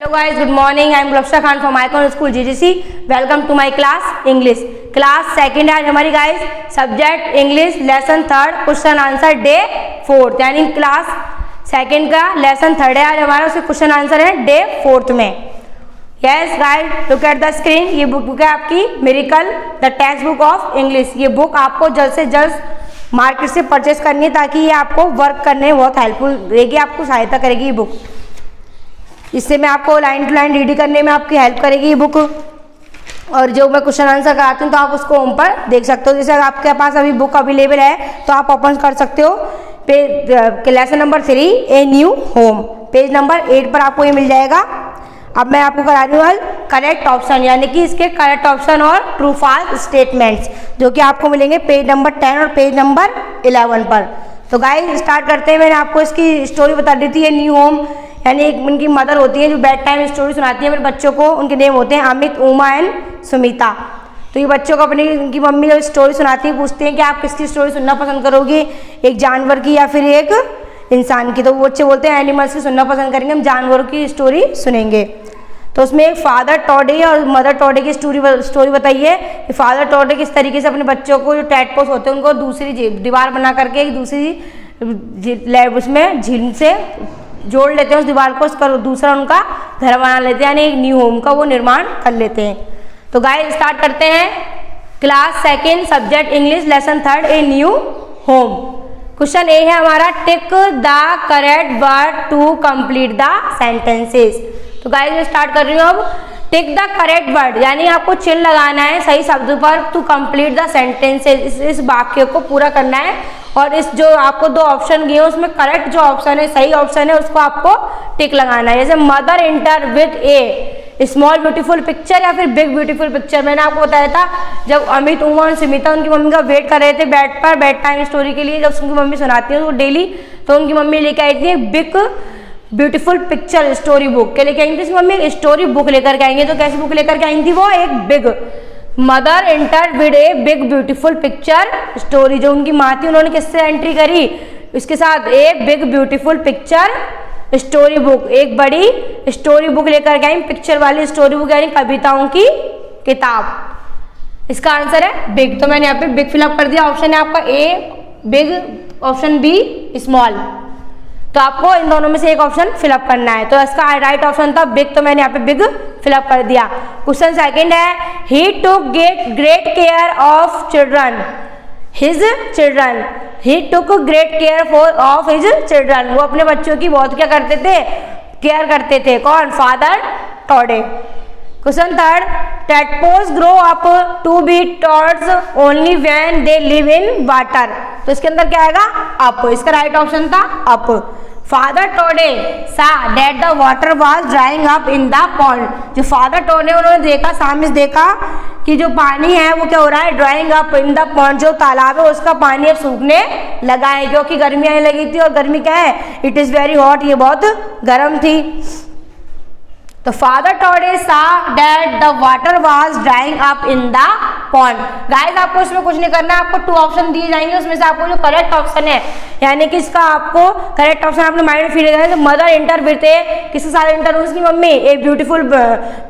Hello guys, good morning. I am Gulafsha Khan from Icon School GGC. Welcome to my class English. Class second आज हमारी guys subject English lesson third question answer day 4 यानी class second का lesson third है आज हमारा, उसके question answer है day 4 में. Yes guys, look at the screen. ये बुक है आपकी miracle the text book of English. ये बुक आपको जल्द से जल्द मार्केट से परचेस करनी है ताकि ये आपको वर्क करने में बहुत हेल्पफुल रहेगी, आपको सहायता करेगी ये बुक. इससे मैं आपको लाइन टू लाइन रीडिंग करने में आपकी हेल्प करेगी ये बुक. और जो मैं क्वेश्चन आंसर कराती हूँ तो आप उसको होम पर देख सकते हो. जैसे आपके पास अभी बुक अवेलेबल है तो आप ओपन कर सकते हो. पेज लेसन नंबर 3 ए न्यू होम, पेज नंबर 8 पर आपको ये मिल जाएगा. अब मैं आपको करा रही हूँ करेक्ट ऑप्शन, यानी कि इसके करेक्ट ऑप्शन और ट्रू फॉल्स स्टेटमेंट्स जो कि आपको मिलेंगे पेज नंबर 10 और पेज नंबर 11 पर. तो गाइस स्टार्ट करते हैं. मैंने आपको इसकी स्टोरी बता दी थी. ये न्यू होम यानी एक उनकी मदर होती है जो बेड टाइम स्टोरी सुनाती है अपने बच्चों को. उनके नेम होते हैं अमित, उमा एंड सुमिता. तो ये बच्चों को अपनी उनकी मम्मी जब स्टोरी सुनाती है पूछते हैं कि आप किसकी स्टोरी सुनना पसंद करोगे, एक जानवर की या फिर एक इंसान की. तो वो बच्चे बोलते हैं एनिमल्स की सुनना पसंद करेंगे, हम जानवरों की स्टोरी सुनेंगे. तो उसमें एक फादर टॉडे और मदर टॉडे की स्टोरी बताइए कि फादर टॉडे किस तरीके से अपने बच्चों को जो टैडपोस होते हैं उनको दूसरी दीवार बना करके एक दूसरी उसमें झील से जोड़ लेते हैं उस दीवार को, उसका दूसरा उनका घर बना लेते हैं, यानी एक न्यू होम का वो निर्माण कर लेते हैं. तो गाइस स्टार्ट करते हैं. Class second subject English lesson third a new home. Question A है हमारा tick the correct word to complete the sentences. तो गाइस मैं स्टार्ट कर रही हूँ. अब टिक द करेक्ट वर्ड यानी आपको चिन्ह लगाना है सही शब्द पर टू कंप्लीट द सेंटेंसेस, इस वाक्य को पूरा करना है. और इस जो आपको दो ऑप्शन दिए उसमें करेक्ट जो ऑप्शन है सही ऑप्शन है उसको आपको टिक लगाना है. जैसे mother enter with A small beautiful picture या फिर बिग ब्यूटीफुल पिक्चर. मैंने आपको बताया था जब अमित, उमा और सुमिता उनकी मम्मी का वेट कर रहे थे बेड पर बेड टाइम स्टोरी के लिए, जब उनकी मम्मी सुनाती है वो डेली, तो उनकी मम्मी लेके आई थी big beautiful picture story book के लेके आई थी. मम्मी एक स्टोरी बुक लेकर के आएंगे. तो कैसी बुक लेकर के आई थी वो, एक big mother enter with A big beautiful picture story. जो उनकी माँ थी उन्होंने किससे एंट्री करी, इसके साथ ए big beautiful picture story book, एक बड़ी स्टोरी बुक लेकर के आई, पिक्चर वाली स्टोरी बुक यानी कविताओं की किताब. इसका आंसर है बिग. तो मैंने यहाँ पे बिग फिलअप कर दिया. ऑप्शन है आपका A big, option B small. तो आपको इन दोनों में से एक ऑप्शन फिलअप करना है. तो इसका राइट ऑप्शन था बिग, तो मैंने यहाँ पे बिग फिलअप कर दिया. क्वेश्चन सेकंड है he took great care of children his children. He took great care of his children. वो अपने बच्चों की बहुत क्या करते थे, केयर करते थे. कौन, Father Toady. Question third tadpoles grow up to be toads only when they live in water. तो इसके अंदर क्या आएगा, अप. इसका राइट ऑप्शन था अप. फादर टोडे saw that the water was drying up in the pond. जो Father Toady उन्होंने देखा, सामने देखा कि जो पानी है वो क्या हो रहा है, drawing up in the pond, जो तालाब है उसका पानी अब सूखने लगा है क्योंकि गर्मी आने लगी थी. और गर्मी क्या है, इट इज वेरी हॉट, ये बहुत गर्म थी. तो फादर टोडे saw that the water was drying up in the pond. Guys आपको इसमें कुछ नहीं करना है, आपको 2 ऑप्शन दिए जाएंगे, उसमें से आपको जो करेक्ट ऑप्शन है यानी कि इसका आपको करेक्ट ऑप्शन अपने माइंड में फील करें. मदर इंटर विद ए, किसके साथ इंटर हुई उसकी मम्मी, a beautiful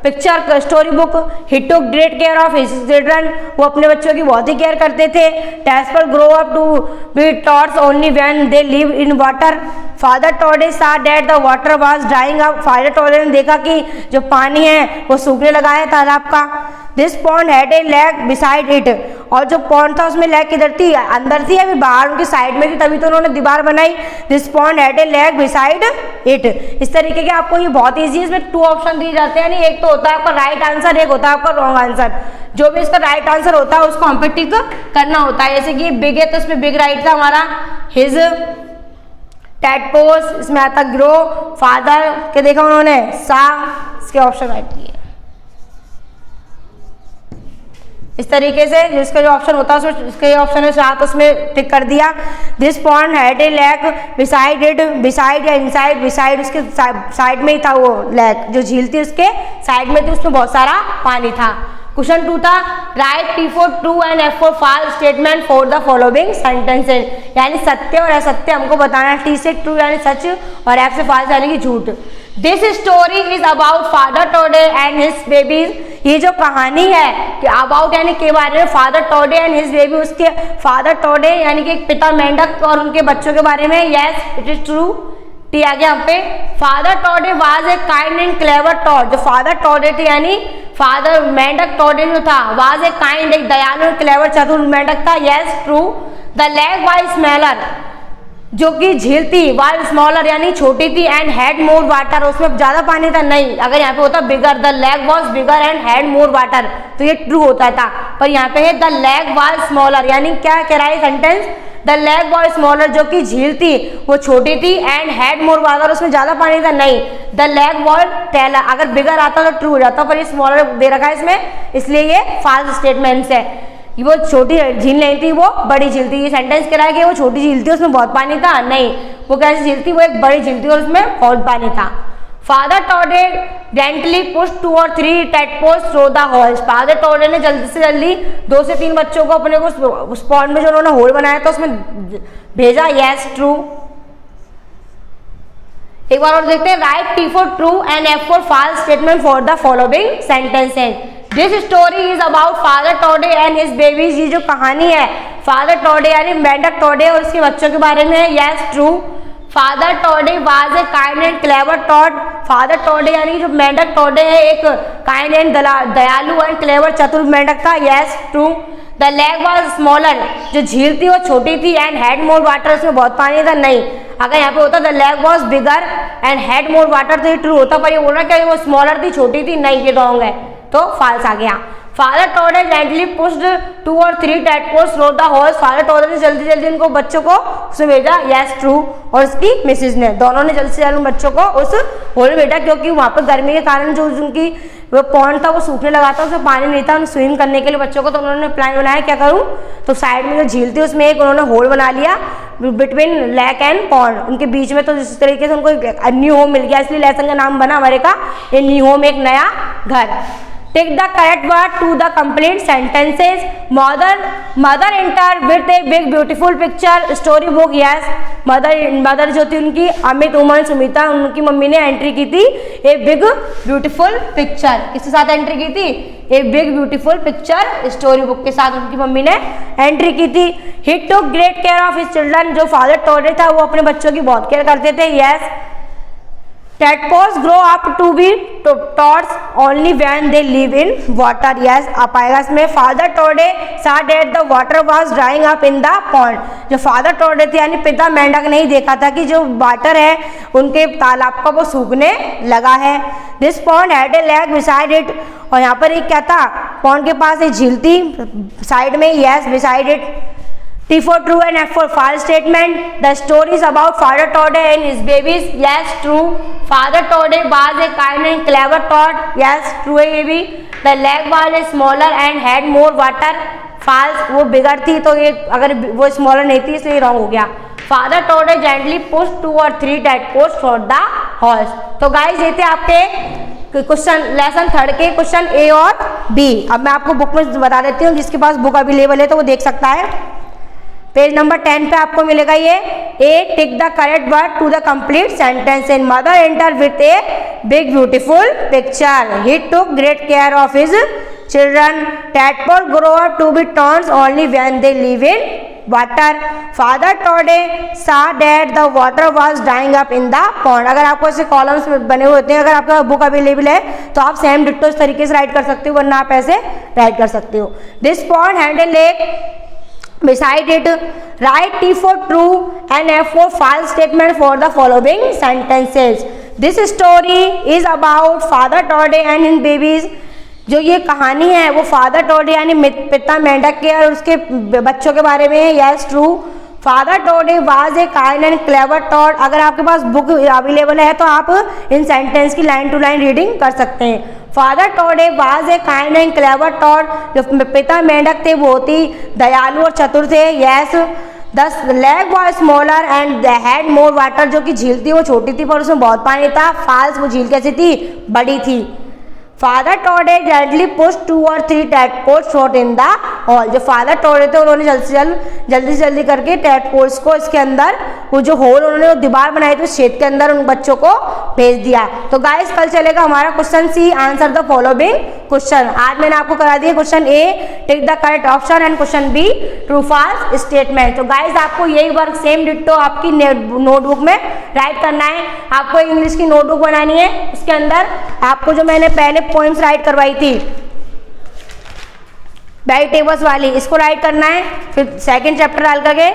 picture story book. He took great care of his children, वो अपने बच्चों की बहुत ही केयर करते थे. Tadpole grow up to be toads only when they live in water. Father टोडे saw that the water was drying up. Father toady ने देखा कि जो पानी है वो सूखने लगा है तालाब का. This pond had a lake beside it. और जो पॉन्ड था उसमें लेक किधर थी, अंदर थी या फिर बाहर उनकी साइड में थी, तभी तो उन्होंने दीवार बनाई. This pond had a lake beside it. इस तरीके के आपको ये बहुत ईजी है. इसमें 2 ऑप्शन दिए जाते हैं, यानी एक तो होता है आपका राइट आंसर, एक होता है आपका रॉन्ग आंसर. जो भी इसका राइट आंसर होता है उसको हम पे टिक करना होता है. जैसे कि बिग है तो इसमें बिग राइट था हमारा. हिज टैडपोल्स, इसमें आता ग्रो. फादर के देखा उन्होंने सा, इसके ऑप्शन राइट किए. इस तरीके से जिसका जो ऑप्शन होता है उसके ऑप्शन है साथ उसमें टिक कर दिया. This pond had a lake beside it. Beside या इनसाइड, बिसाइड उसके साइड में ही था वो लेक, जो झील थी उसके साइड में थी, उसमें बहुत सारा पानी था. क्वेश्चन 2 था right T for true and F for false statement for the following sentences. यानी सत्य और असत्य हमको बताना है. T से ट्रू यानी सच और F से फॉल्स यानी कि झूठ. This story is about father टोडे एंड हिज बेबीज। ये जो कहानी है कि अबाउट यानी के बारे में, फादर टोडे एंड हिज बेबी, उसके फादर टोडे यानी कि पिता मेंढक और उनके बच्चों के बारे में। Yes it is true. T आ गया यहाँ पे। फादर टोडे was a kind and clever toad. जो फादर टोडे थे यानी फादर मेंढक टोडे जो था, वाज ए काइंड, एक दयालु क्लेवर चतुर मेंढक था। Yes true. The leg was smaller, जो कि झील थी, वाल स्मॉलर यानी छोटी थी, एंड हैड मोर वाटर, उसमें ज्यादा पानी था। नहीं, अगर यहाँ पे होता bigger, the leg was bigger and had more water, तो ये ट्रू होता था। पर यहाँ पे है द लेग वाज स्मॉलर, यानी क्या कह रहा है sentence, the leg was smaller, जो कि झील थी वो छोटी थी, एंड हैड मोर वाटर, उसमें ज्यादा पानी था। नहीं, द लेग वाज टेलर, अगर बिगर आता तो ट्रू हो जाता, पर ये स्मॉलर दे रखा है इसमें, इसलिए ये फॉल्स स्टेटमेंट्स है। वो छोटी झील नहीं थी, वो बड़ी झील थी। ये सेंटेंस कह रहा है कि वो छोटी झील थी, उसमें बहुत पानी था। नहीं, वो कैसी झील थी, वो एक बड़ी झील थी और उसमें बहुत पानी था। फादर टोडे gently push 2 or 3 tadpoles through the holes। Father toady ने जल्दी से जल्दी 2 से 3 बच्चों को अपने उस पॉन्ड में जो उन्होंने होल बनाया था उसमें भेजा। Yes true. एक बार और देखते हैं। Right T for true and F for false statement for the following sentences. This story is about father टोडे एंड हिज बेबीज। ये जो कहानी है फादर टोडे यानी मेंढक टोडे और उसके बच्चों के बारे में है। Yes true. फादर टोडे was a kind and clever toad. Father toady यानी जो मेंढक टोडे है एक काइंड एंड दयालु एंड क्लेवर चतुर मेंढक था। Yes true. The leg was smaller, जो झील थी वो छोटी थी, एंड हैड मोर वाटर, उसमें बहुत पानी था। नहीं, अगर यहाँ पे होता the leg was bigger and had more water, तो ये ट्रू होता, पर ये बोल रहा क्या वो स्मॉलर थी, छोटी थी। नहीं, ये रॉन्ग है, तो फॉल्स आ गया। फादर टोडे gently pushed 2 or 3 tadpoles through the holes। Father toady ने जल्दी जल्दी उनको बच्चों को उसमें भेजा। Yes true. और उसकी मिसेज ने, दोनों ने जल्दी से जल्दी बच्चों को उस होल में भेजा, क्योंकि वहां पर गर्मी के कारण जो उनकी वो पॉन्ड था वो सूखने लगा था, उसमें पानी नहीं था उन्हें स्विम करने के लिए बच्चों को। तो उन्होंने प्लान बनाया क्या करूं, तो साइड में जो झील थी उसमें एक उन्होंने होल बना लिया बिटवीन लेक एंड पॉन्ड, उनके बीच में। तो जिस तरीके से उनको एक न्यू होम मिल गया, इसलिए लेसन का नाम बना हमारे का ये न्यू होम, एक नया घर। Take the correct word to the complete sentences. Mother enter with a big beautiful picture. Story book. Yes. Mother जो थी उनकी अमित, उमन, सुमिता, उनकी मम्मी ने एंट्री की थी ए बिग ब्यूटीफुल पिक्चर। किसके साथ एंट्री की थी, ए big beautiful picture story book के साथ उनकी मम्मी ने एंट्री की थी। He took great care of his children। जो फादर टोडे था वो अपने बच्चों की बहुत केयर करते थे। Yes. Tadpoles grow up to be toads only when they live in water। Yes, आप आएगा इसमें। Father Toady saw that the water was drying up in the pond। जो फादर टोडे थे यानी पिता मेंढक ने ही देखा था कि जो वाटर है उनके तालाब का वो सूखने लगा है। This pond had a lake beside it। और यहाँ पर एक क्या था, पॉन्ड के पास एक झील थी साइड में। Yes, beside it। T for true and F for false statement. The story is about Father Toad and his babies. Yes, true. Father Toad was a kind and clever toad. Yes, true है ये भी। The leg was smaller and had more water. False, वो बिगर थी, तो ये अगर वो smaller नहीं थी इसलिए रॉन्ग हो गया। Father Toad gently pushed 2 or 3 tadpoles for the horse। तो गाइस ये थे आपके क्वेश्चन लेसन 3 के क्वेश्चन ए और बी। अब मैं आपको बुक में बता देती हूँ, जिसके पास बुक अवेलेबल है तो वो देख सकता है। पेज नंबर 10 पे आपको मिलेगा ये। A tick the correct word to the complete sentence. In mother enter with a big beautiful picture. He took great care of his children. Tadpole grow up to be toads only when they live in water. Father Toady saw that the water was drying up in the pond। अगर आपको ऐसे columns बने हुए होते हैं, अगर आपका book available है तो आप सेम डिट्टो इस तरीके से राइट कर सकते हो, वरना आप ऐसे राइट कर सकते हो। This pond had a lake beside it। Write T for true and F for false statement for the following sentences। This story is about Father Toad and his babies। जो ये कहानी है वो फादर टोडे यानी पिता मेंढक के और उसके बच्चों के बारे में है। Yes true. फादर टोडे was a kind and clever toad. अगर आपके पास बुक अवेलेबल है तो आप इन सेंटेंस की लाइन टू लाइन रीडिंग कर सकते हैं। फादर टोडे was a kind and clever toad. जो पिता मेंढक थे वो थी दयालु और चतुर थे। Yes. The leg was smaller and they had more water. जो कि झील थी वो छोटी थी पर उसमें बहुत पानी था। फॉल्स, वो झील कैसी थी, बड़ी थी। फादर टॉड जल्दी push 2 or 3 tadpoles shot in the hole। जो फादर टॉड थे उन्होंने जल्दी से जल्दी करके टैडपोल्स को इसके अंदर, वो जो होल उन्होंने वो दीवार बनाई थी उस छेद के अंदर उन बच्चों को भेज दिया। तो गाइस कल चलेगा हमारा question C, answer the following question. आज मैंने आपको करा दिया question A tick the correct option and question B true false statement. तो गाइस आपको यही वर्क सेम डिट्टो आपकी नोटबुक में राइट करना है। आपको इंग्लिश की नोटबुक बनानी है, उसके अंदर आपको जो मैंने पहले पोइम्स राइट करवाई थी बैक टेबल्स वाली, इसको राइट करना है। फिर सेकंड चैप्टर डाल करके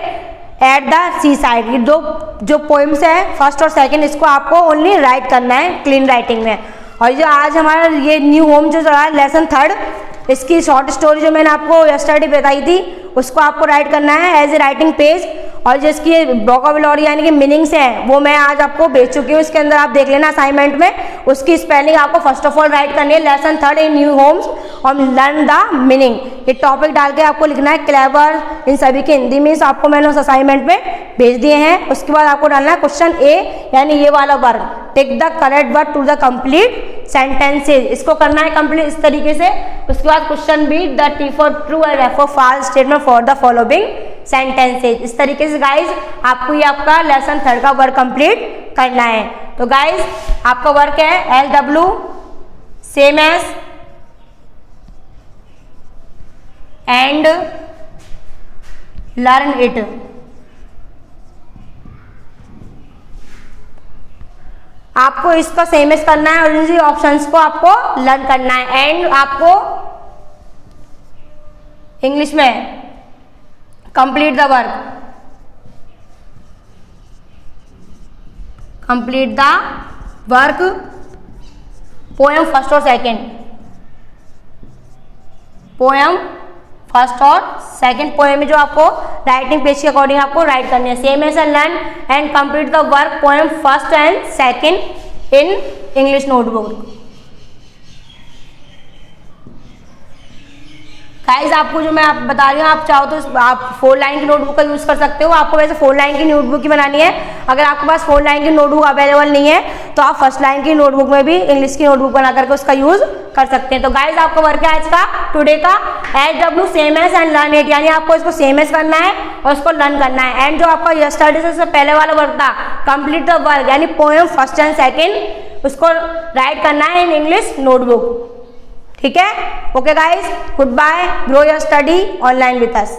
एट द सी साइड, ये जो पोइम्स है फर्स्ट और सेकंड, इसको आपको ओनली राइट करना है क्लीन राइटिंग में। और जो आज हमारा ये न्यू होम जो चला है लेसन थर्ड, इसकी शॉर्ट स्टोरी जो मैंने आपको यस्टरडे बताई थी उसको आपको राइट करना है एज ए राइटिंग पेज। और जो इसकी वोकैबुलरी यानी कि मीनिंग्स हैं वो मैं आज आपको भेज चुकी हूँ, इसके अंदर आप देख लेना असाइनमेंट में। उसकी स्पेलिंग आपको फर्स्ट ऑफ ऑल राइट करनी है lesson third in new homes और लर्न द मीनिंग। ये टॉपिक डाल के आपको लिखना है क्लेवर, इन सभी के हिंदी मीन्स आपको मैंने उस असाइनमेंट में भेज दिए हैं। उसके बाद आपको डालना है क्वेश्चन ए यानी ये वाला work, take the correct word to the complete sentences, इसको करना है कंप्लीट इस तरीके से। उसके बाद question B the T for true and F for false statement for the following sentences. इस तरीके से गाइज आपको ये आपका लेसन थर्ड का वर्क कंप्लीट करना है। तो गाइज आपका वर्क है LW same as and learn it. आपको इसका सेम एज करना है और इन ऑप्शंस को आपको लर्न करना है। एंड आपको इंग्लिश में complete the work, complete the work poem first और सेकंड, पोएम फर्स्ट और सेकंड पोएम में जो आपको राइटिंग पेज के अकॉर्डिंग आपको राइट करनी है। Same as learn and complete the work poem first and second in English notebook. Guys आपको जो मैं आप बता रही हूँ, आप चाहो तो आप 4 लाइन की नोटबुक का यूज़ कर सकते हो। आपको वैसे 4 लाइन की नोटबुक ही बनानी है। अगर आपके पास 4 लाइन की नोटबुक अवेलेबल नहीं है तो आप फर्स्ट लाइन की नोटबुक में भी इंग्लिश की नोटबुक बना करके उसका यूज़ कर सकते हैं। तो गाइस आपका वर्क है आज का टुडे का LW same as and learn it, यानी आपको इसको सेम एज करना है और उसको लर्न करना है। एंड जो आपका यस्टरडे से पहले वाला वर्क था कंप्लीट द वर्क यानी पोएम फर्स्ट एंड सेकेंड, उसको राइट करना है इन इंग्लिश नोटबुक। ठीक है, okay guys, goodbye, grow your study online with us.